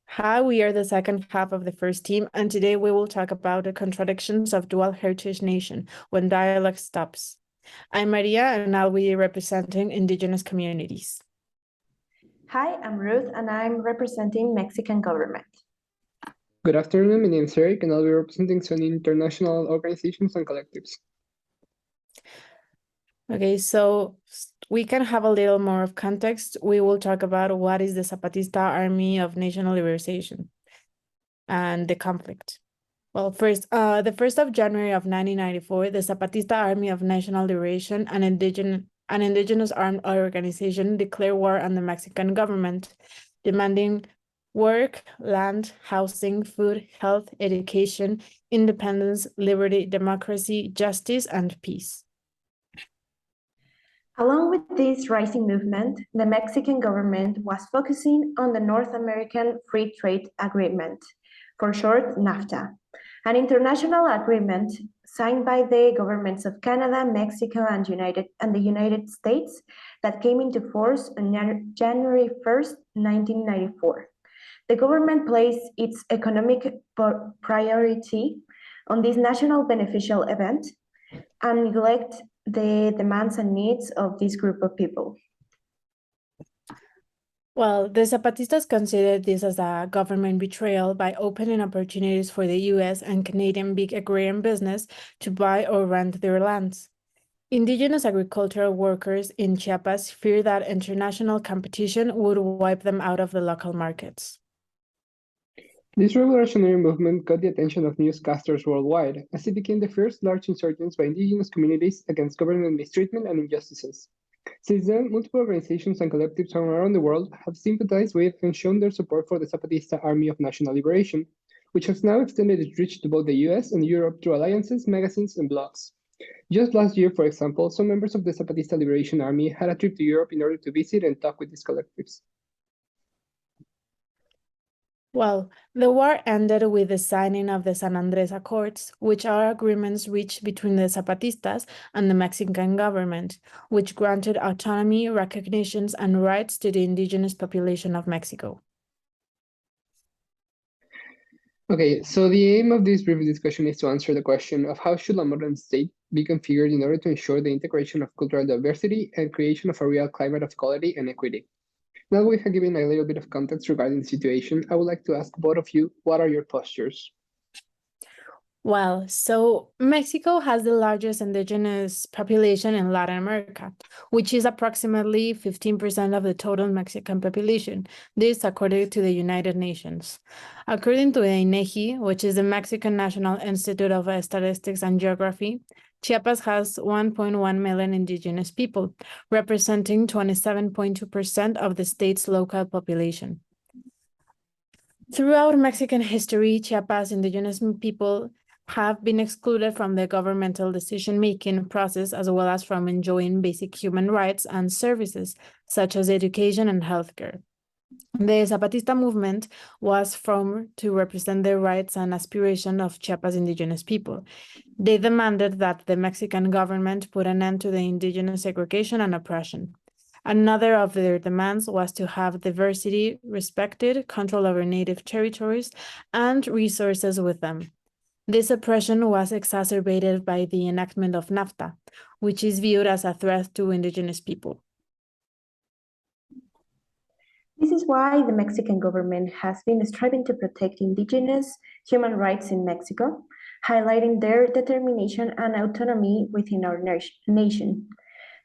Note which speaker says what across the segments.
Speaker 1: Hi, we are the second half of the first team, and today we will talk about the contradictions of dual heritage nation when dialogue stops. I'm Maria, and I'll be representing indigenous communities.
Speaker 2: Hi, I'm Ruth, and I'm representing Mexican government.
Speaker 3: Good afternoon, my name is Eric, and I'll be representing some international organizations and collectives.
Speaker 1: Okay, so we can have a little more of context. We will talk about what is the Zapatista Army of National Liberation and the conflict. Well, first, the 1st of January of 1994, the Zapatista Army of National Liberation, an indigenous armed organization, declared war on the Mexican government, demanding work, land, housing, food, health, education, independence, liberty, democracy, justice, and peace.
Speaker 2: Along with this rising movement, the Mexican government was focusing on the North American Free Trade Agreement, for short, NAFTA, an international agreement signed by the governments of Canada, Mexico, and the United States that came into force on January 1st, 1994. The government placed its economic priority on this national beneficial event and neglect the demands and needs of this group of people.
Speaker 1: Well, the Zapatistas considered this as a government betrayal by opening opportunities for the US and Canadian big agrarian business to buy or rent their lands. Indigenous agricultural workers in Chiapas fear that international competition would wipe them out of the local markets.
Speaker 3: This revolutionary movement caught the attention of newscasters worldwide, as it became the first large insurgence by indigenous communities against government mistreatment and injustices. Since then, multiple organizations and collectives from around the world have sympathized with and shown their support for the Zapatista Army of National Liberation, which has now extended its reach to both the US and Europe through alliances, magazines, and blogs. Just last year, for example, some members of the Zapatista Liberation Army had a trip to Europe in order to visit and talk with these collectives.
Speaker 1: Well, the war ended with the signing of the San Andres Accords, which are agreements reached between the Zapatistas and the Mexican government, which granted autonomy, recognitions, and rights to the indigenous population of Mexico.
Speaker 3: Okay, so the aim of this brief discussion is to answer the question of how should a modern state be configured in order to ensure the integration of cultural diversity and creation of a real climate of equality and equity. Now we have given a little bit of context regarding the situation, I would like to ask both of you, what are your postures?
Speaker 1: Well, so Mexico has the largest indigenous population in Latin America, which is approximately 15% of the total Mexican population. This according to the United Nations. According to the INEGI, which is the Mexican National Institute of Statistics and Geography, Chiapas has 1.1 million indigenous people, representing 27.2% of the state's local population. Throughout Mexican history, Chiapas indigenous people have been excluded from the governmental decision-making process, as well as from enjoying basic human rights and services, such as education and healthcare. The Zapatista movement was formed to represent the rights and aspirations of Chiapas indigenous people. They demanded that the Mexican government put an end to the indigenous segregation and oppression. Another of their demands was to have diversity respected, control over native territories, and resources with them. This oppression was exacerbated by the enactment of NAFTA, which is viewed as a threat to indigenous people.
Speaker 2: This is why the Mexican government has been striving to protect indigenous human rights in Mexico, highlighting their determination and autonomy within our nation.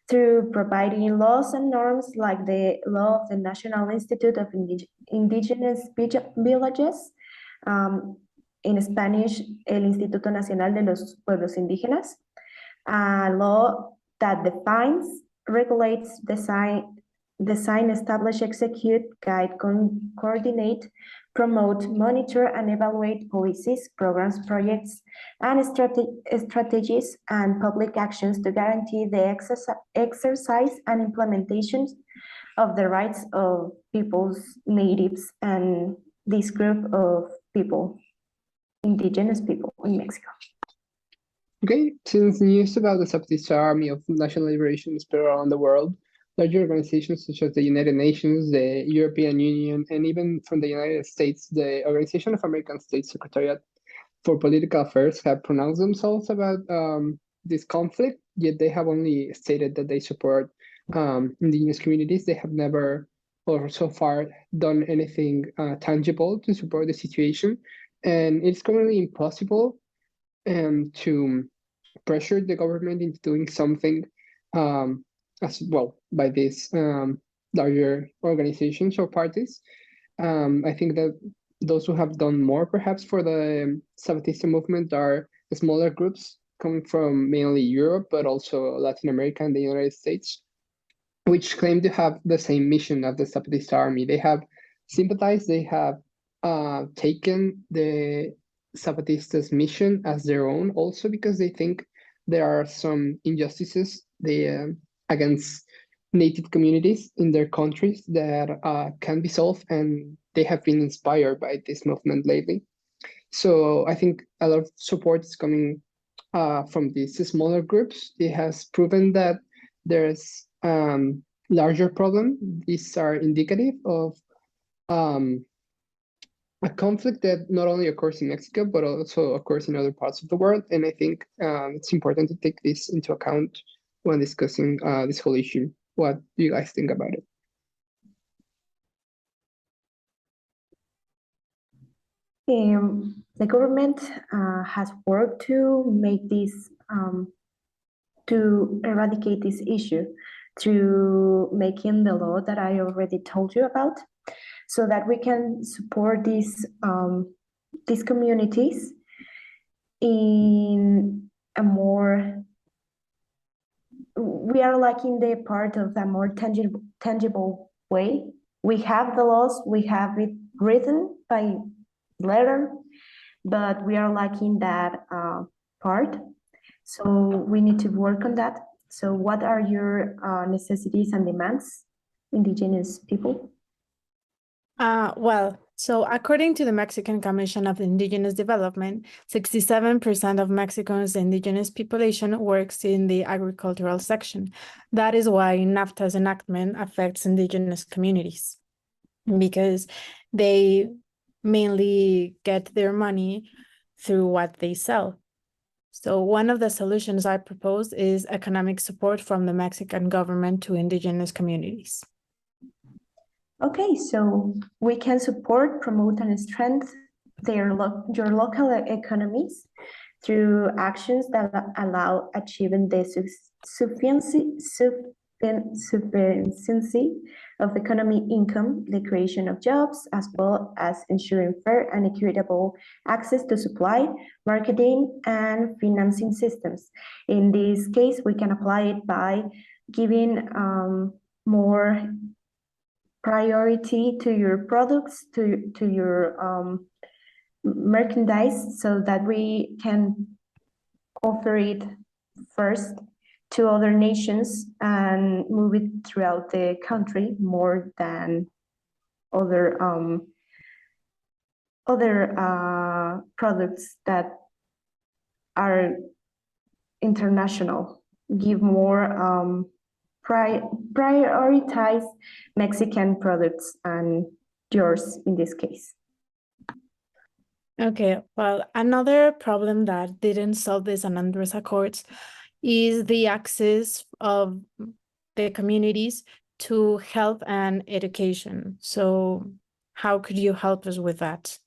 Speaker 2: Through providing laws and norms like the law of the National Institute of Indigenous Villages, in Spanish, el Instituto Nacional de los Pueblos Indígenas, a law that defines, regulates, design, establish, execute, guide, coordinate, promote, monitor, and evaluate policies, programs, projects, and strategies and public actions to guarantee the exercise and implementation of the rights of peoples, natives, and this group of people, indigenous people in Mexico.
Speaker 3: Okay, since news about the Zapatista Army of National Liberation is spread around the world, larger organizations such as the United Nations, the European Union, and even from the United States, the Organization of American States Secretariat for Political Affairs have pronounced themselves about this conflict, yet they have only stated that they support indigenous communities. They have never, or so far, done anything tangible to support the situation. And it's currently impossible to pressure the government into doing something as well by these larger organizations or parties. I think that those who have done more perhaps for the Zapatista movement are the smaller groups coming from mainly Europe, but also Latin America and the United States, which claim to have the same mission of the Zapatista army. They have sympathized, they have taken the Zapatistas' mission as their own, also because they think there are some injustices against native communities in their countries that can be solved, and they have been inspired by this movement lately. So I think a lot of support is coming from these smaller groups. It has proven that there's larger problem. These are indicative of a conflict that not only occurs in Mexico, but also occurs in other parts of the world. And I think it's important to take this into account when discussing this whole issue. What do you guys think about it?
Speaker 2: The government has worked to make this, to eradicate this issue through making the law that I already told you about, so that we can support these communities in a more, we are like in the part of a more tangible way. We have the laws, we have it written by letter, but we are lacking that part. So we need to work on that. So what are your necessities and demands, indigenous people?
Speaker 1: Well, so according to the Mexican Commission of Indigenous Development, 67% of Mexico's indigenous population works in the agricultural section. That is why NAFTA's enactment affects indigenous communities, because they mainly get their money through what they sell. So one of the solutions I propose is economic support from the Mexican government to indigenous communities.
Speaker 2: Okay, so we can support, promote, and strengthen your local economies through actions that allow achieving the sufficiency of economic income, the creation of jobs, as well as ensuring fair and equitable access to supply, marketing, and financing systems. In this case, we can apply it by giving more priority to your products, to your merchandise, so that we can offer it first to other nations and move it throughout the country more than other products that are international. Give more prioritize Mexican products and yours in this case.
Speaker 1: Okay, well, another problem that didn't solve the San Andres Accords is the access of the communities to health and education. So how could you help us with that?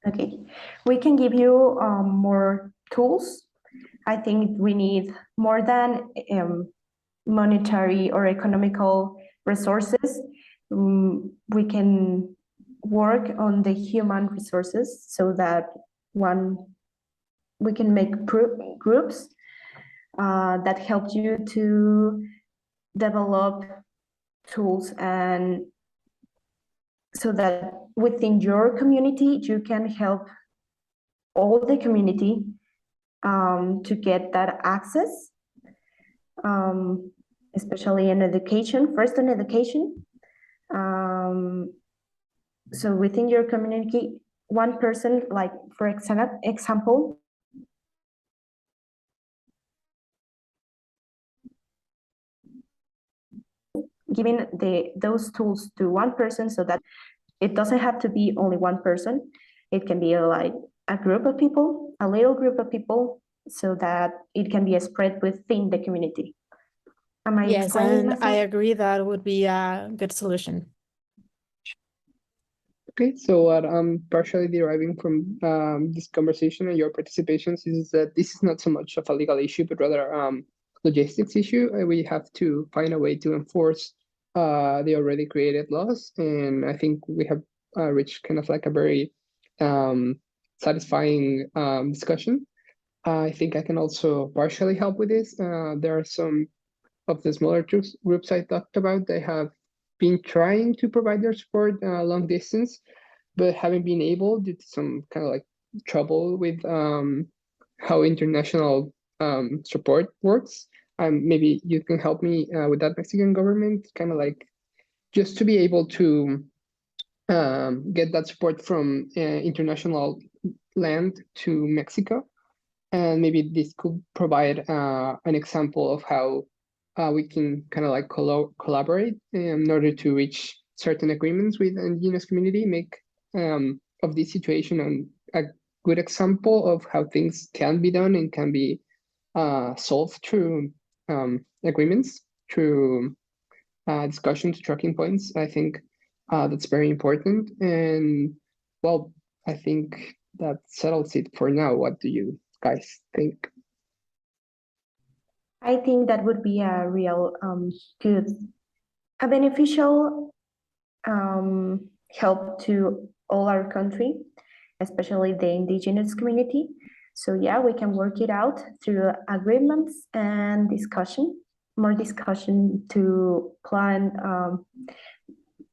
Speaker 2: Okay, we can give you more tools. I think we need more than monetary or economical resources. We can work on the human resources so that we can make groups that help you to develop tools, and so that within your community you can help all the community to get that access, especially in education, first in education. So within your community, one person, like for example, giving those tools to one person so that it doesn't have to be only one person. It can be like a group of people, a little group of people, so that it can be spread within the community. Am I
Speaker 1: Yes,
Speaker 2: explaining
Speaker 1: and I
Speaker 2: myself?
Speaker 1: agree that would be a good solution.
Speaker 3: Okay, so what I'm partially deriving from this conversation and your participations is that this is not so much of a legal issue, but rather logistics issue. We have to find a way to enforce the already created laws, and I think we have reached kind of like a very satisfying discussion. I think I can also partially help with this. There are some of the smaller groups I talked about. They have been trying to provide their support long distance, but haven't been able due to some kind of like trouble with how international support works. Maybe you can help me with that, Mexican government, kind of like just to be able to get that support from international land to Mexico. And maybe this could provide an example of how we can kind of like collaborate in order to reach certain agreements with the indigenous community, make of this situation a good example of how things can be done and can be solved through agreements, through discussions, tracking points. I think that's very important. And well, I think that settles it for now. What do you guys think?
Speaker 2: I think that would be a real good, a beneficial help to all our country, especially the indigenous community. So yeah, we can work it out through agreements and discussion, more discussion to plan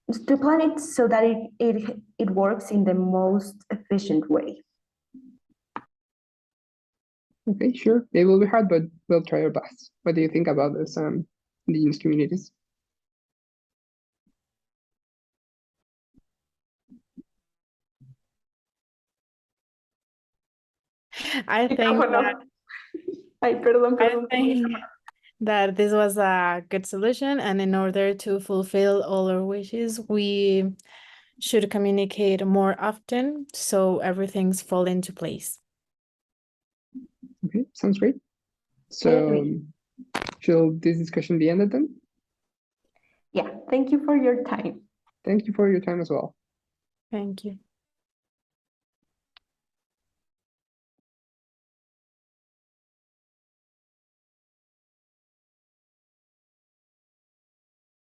Speaker 2: it so that it works in the most efficient way.
Speaker 3: Okay, sure. It will be hard, but we'll try our best. What do you think about this indigenous communities?
Speaker 1: I think
Speaker 2: Micrófono. Ay, perdón,
Speaker 1: I
Speaker 2: perdón.
Speaker 1: think that this was a good solution, and in order to fulfill all our wishes, we should communicate more often so everything's fall into place.
Speaker 3: Okay, sounds great.
Speaker 2: I
Speaker 3: So,
Speaker 2: agree.
Speaker 3: shall this discussion be ended then?
Speaker 2: Yeah, thank you for your time.
Speaker 3: Thank you for your time as well.
Speaker 1: Thank you.